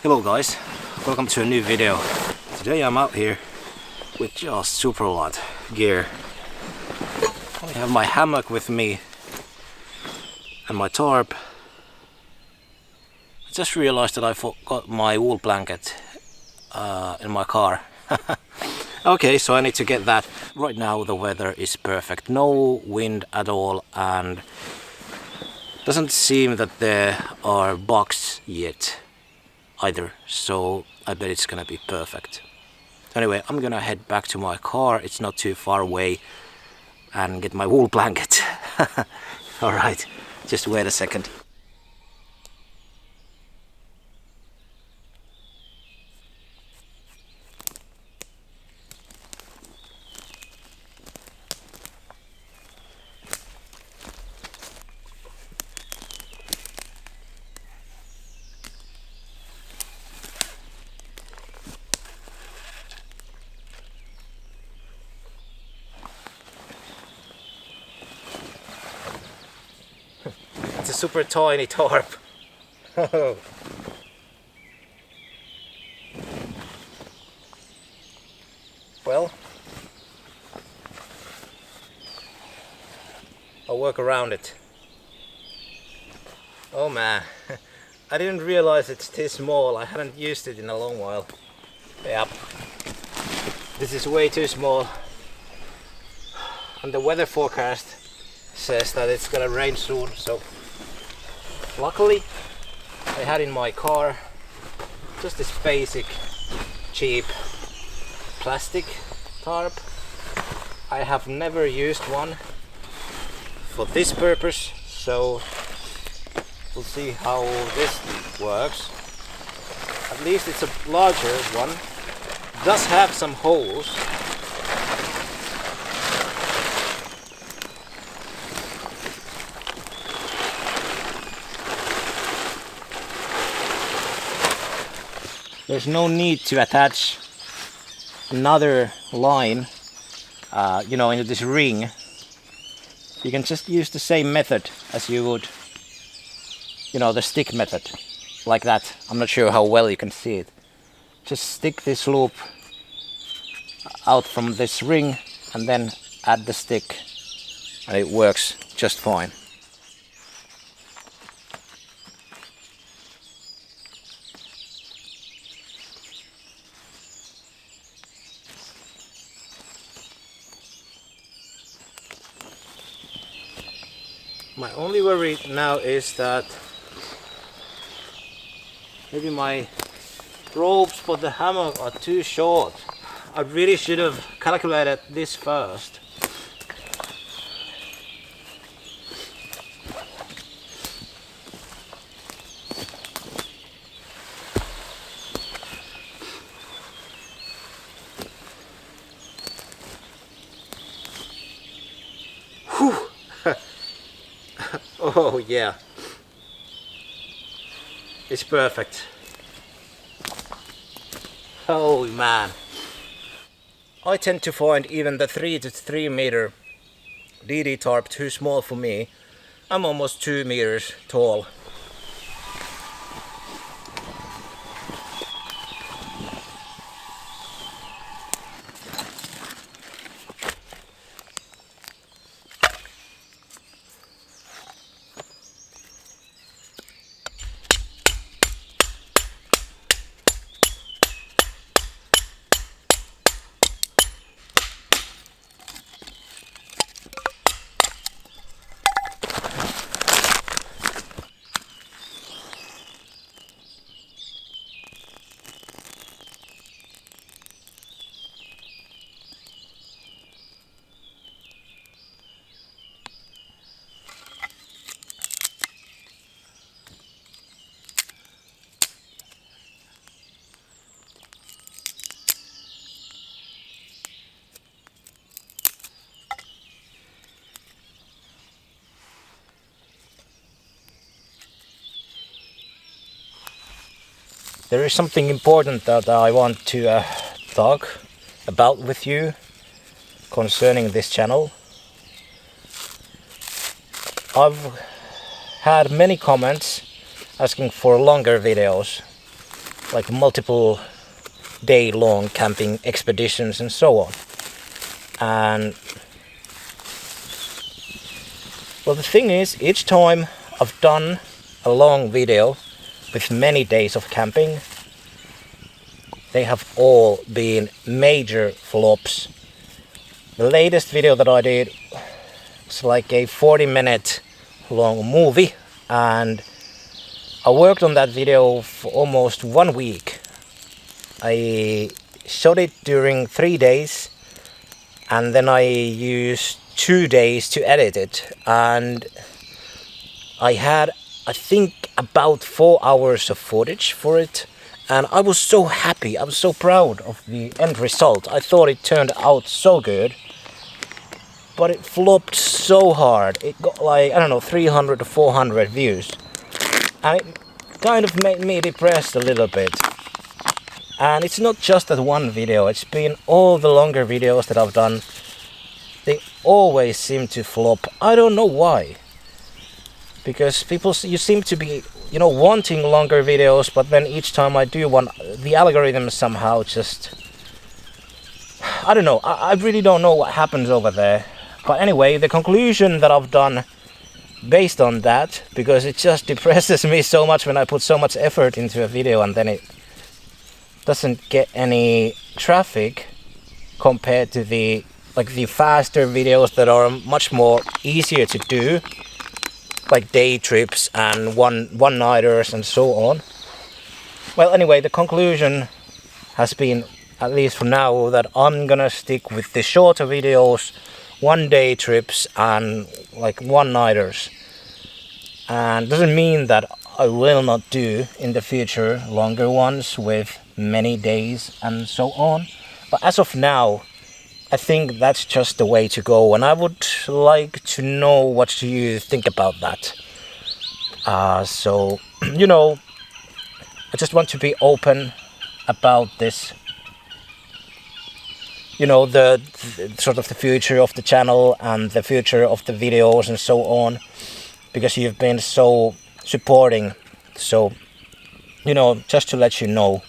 Hello guys, welcome to a new video. Today I'm out here with just super lot gear. I have my hammock with me and my tarp. I just realized that I forgot my wool blanket in my car. Okay, so I need to get that. Right now the weather is perfect, no wind at all, and doesn't seem that there are bugs yet either, so I bet it's gonna be perfect. Anyway, I'm gonna head back to my car, it's not too far away, and get my wool blanket. Alright, just wait a second. It's a super tiny tarp. Well, I'll work around it. Oh man, I didn't realize it's this small. I hadn't used it in a long while. Yep, this is way too small. And the weather forecast says that it's gonna rain soon, so luckily I had in my car just this basic cheap plastic tarp. I have never used one for this purpose, so we'll see how this works. At least it's a larger one. It does have some holes. There's no need to attach another line, into this ring. You can just use the same method as you would, the stick method, like that. I'm not sure how well you can see it. Just stick this loop out from this ring and then add the stick, and it works just fine. My only worry now is that maybe my ropes for the hammock are too short. I really should have calculated this first. Whew. Oh yeah, it's perfect. Oh man, I tend to find even the 3 to 3 meter DD tarp too small for me. I'm almost 2 meters tall. There is something important that I want to talk about with you concerning this channel. I've had many comments asking for longer videos, like multiple day-long camping expeditions and so on. And well, the thing is, each time I've done a long video with many days of camping, they have all been major flops. The latest video that I did was like a 40-minute long movie, and I worked on that video for almost 1 week. I shot it during 3 days, and then I used 2 days to edit it, and I had, I think, about 4 hours of footage for it, and I was so happy, I was so proud of the end result. I thought it turned out so good, but it flopped so hard. It got like, I don't know, 300 to 400 views, and it kind of made me depressed a little bit. And it's not just that one video, it's been all the longer videos that I've done. They always seem to flop. I don't know why. Because people, you seem to be, you know, wanting longer videos, but then each time I do one, the algorithm somehow just, I don't know. I really don't know what happens over there. But anyway, the conclusion that I've done based on that, because it just depresses me so much when I put so much effort into a video and then it doesn't get any traffic compared to the faster videos that are much more easier to do, like day trips and one-nighters and so on. Well, anyway, the conclusion has been, at least for now, that I'm gonna stick with the shorter videos, one-day trips and like one-nighters. And doesn't mean that I will not do in the future longer ones with many days and so on. But as of now, I think that's just the way to go, and I would like to know what you think about that. So, you know, I just want to be open about this. You know, the sort of the future of the channel and the future of the videos and so on, because you've been so supporting. So, you know, just to let you know.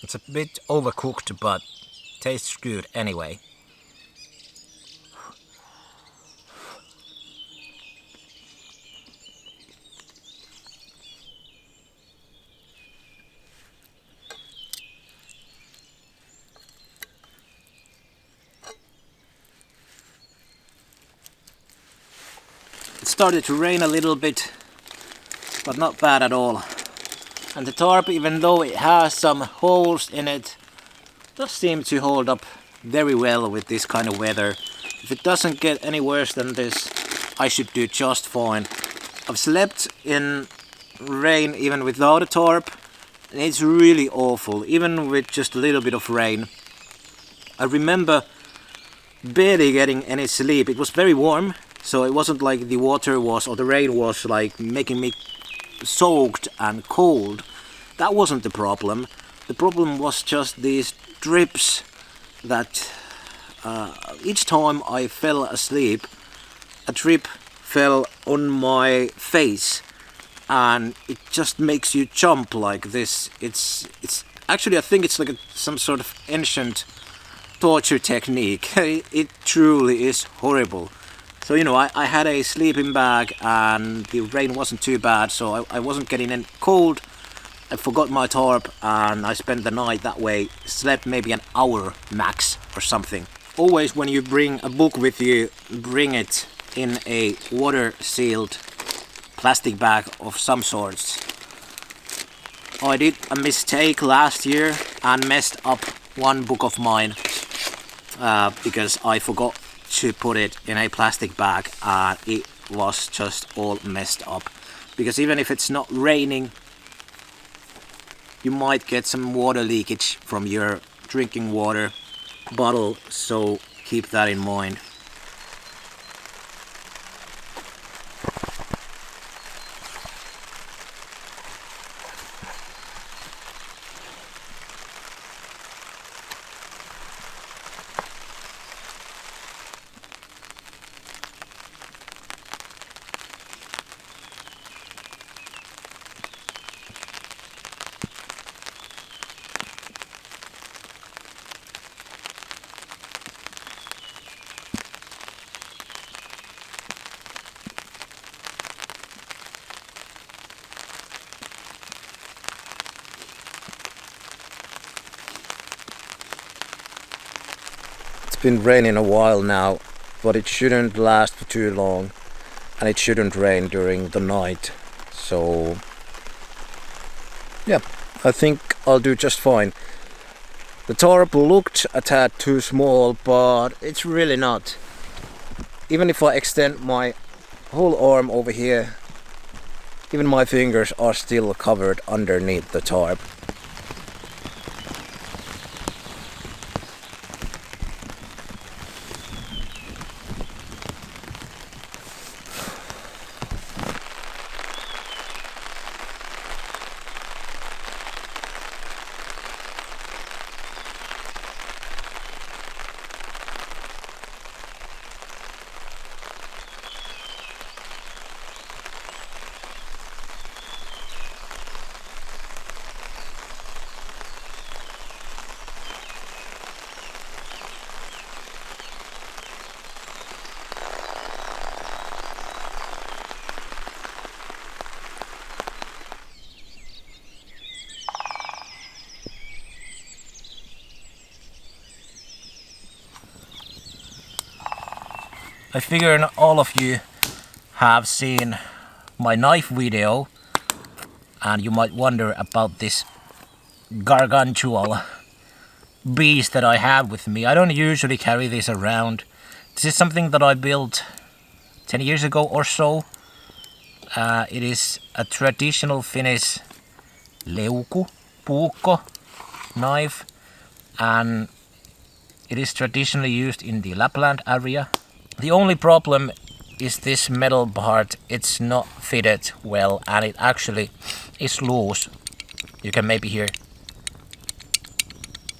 It's a bit overcooked, but tastes good anyway. It started to rain a little bit, but not bad at all. And the tarp, even though it has some holes in it, does seem to hold up very well with this kind of weather. If it doesn't get any worse than this, I should do just fine. I've slept in rain even without a tarp, and it's really awful, even with just a little bit of rain. I remember barely getting any sleep. It was very warm, so it wasn't like the water was, or the rain was like making me soaked and cold. That wasn't the problem. The problem was just these drips that each time I fell asleep, a drip fell on my face, and it just makes you jump like this. It's actually, I think it's like some sort of ancient torture technique. It truly is horrible. So you know, I had a sleeping bag and the rain wasn't too bad, so I wasn't getting any cold. I forgot my tarp and I spent the night that way, slept maybe an hour max or something. Always when you bring a book with you, bring it in a water sealed plastic bag of some sorts. I did a mistake last year and messed up one book of mine because I forgot to put it in a plastic bag and it was just all messed up. Because even if it's not raining, you might get some water leakage from your drinking water bottle, so keep that in mind. It's been raining a while now, but it shouldn't last for too long, and it shouldn't rain during the night. So yeah, I think I'll do just fine. The tarp looked a tad too small, but it's really not. Even if I extend my whole arm over here, even my fingers are still covered underneath the tarp. I figure all of you have seen my knife video, and you might wonder about this gargantual beast that I have with me. I don't usually carry this around. This is something that I built 10 years ago or so. It is a traditional Finnish leuku, puukko knife, and it is traditionally used in the Lapland area. The only problem is this metal part. It's not fitted well and it actually is loose. You can maybe hear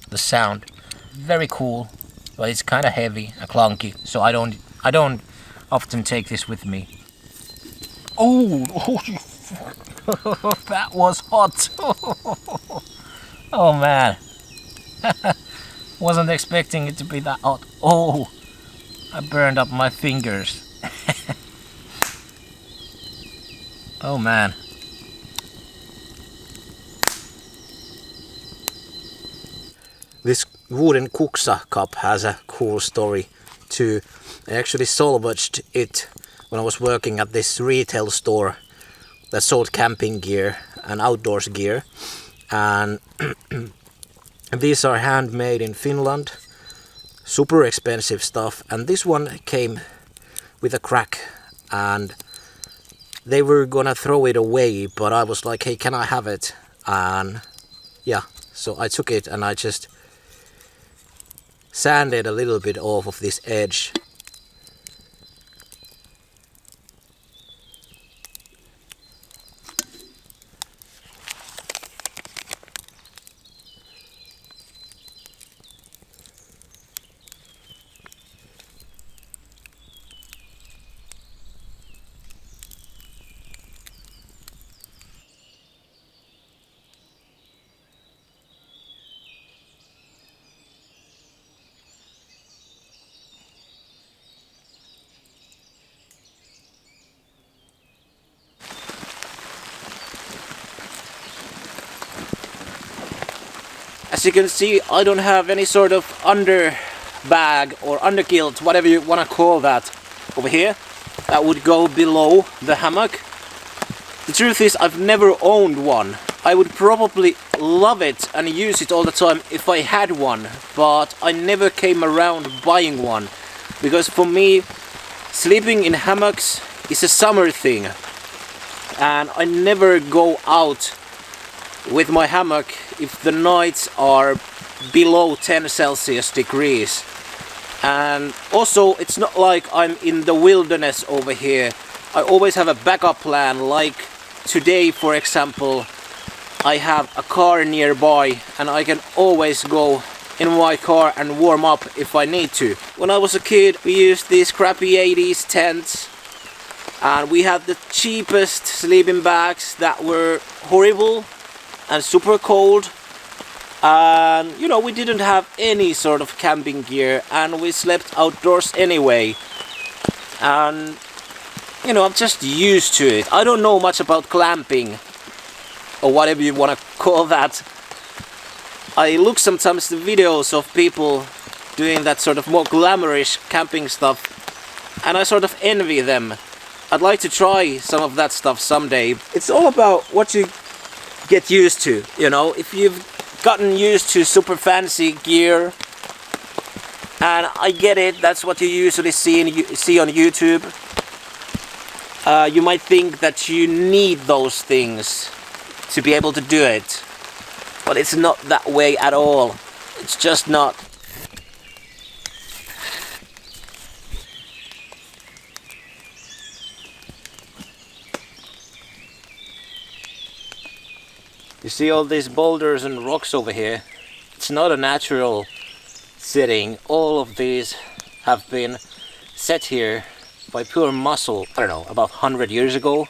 the sound. Very cool, but it's kind of heavy and clunky, so I don't often take this with me. Oh, that was hot. Oh man. Wasn't expecting it to be that hot. Oh, I burned up my fingers. Oh man. This wooden kuksa cup has a cool story too. I actually salvaged it when I was working at this retail store that sold camping gear and outdoors gear. And these are handmade in Finland. Super expensive stuff, and this one came with a crack and they were gonna throw it away, but I was like, hey, can I have it? And yeah, so I took it and I just sanded a little bit off of this edge. As you can see, I don't have any sort of under bag or underkilt, whatever you want to call that, over here. That would go below the hammock. The truth is, I've never owned one. I would probably love it and use it all the time if I had one, but I never came around buying one. Because for me, sleeping in hammocks is a summer thing. And I never go out with my hammock if the nights are below 10 Celsius degrees. And also, it's not like I'm in the wilderness over here. I always have a backup plan, like today, for example, I have a car nearby and I can always go in my car and warm up if I need to. When I was a kid, we used these crappy 80s tents and we had the cheapest sleeping bags that were horrible and super cold. And you know, we didn't have any sort of camping gear and we slept outdoors anyway. And you know, I'm just used to it. I don't know much about glamping or whatever you want to call that. I look sometimes at the videos of people doing that sort of more glamorous camping stuff and I sort of envy them. I'd like to try some of that stuff someday. It's all about what you get used to, you know. If you've gotten used to super fancy gear, and I get it, that's what you usually see on YouTube. You might think that you need those things to be able to do it, but it's not that way at all. It's just not. You see all these boulders and rocks over here? It's not a natural setting. All of these have been set here by pure muscle, I don't know, about 100 years ago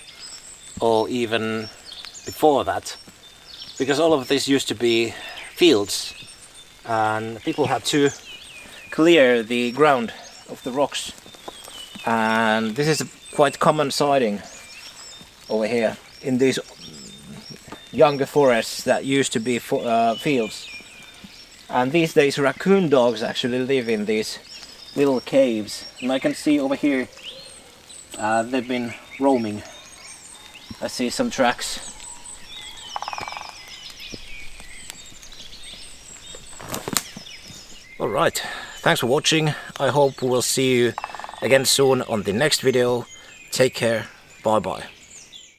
or even before that, because all of this used to be fields and people had to clear the ground of the rocks, and this is a quite common sighting over here in these younger forests that used to be fields. And these days raccoon dogs actually live in these little caves, and I can see over here they've been roaming. I see some tracks. Alright, thanks for watching. I hope we'll see you again soon on the next video. Take care, bye bye.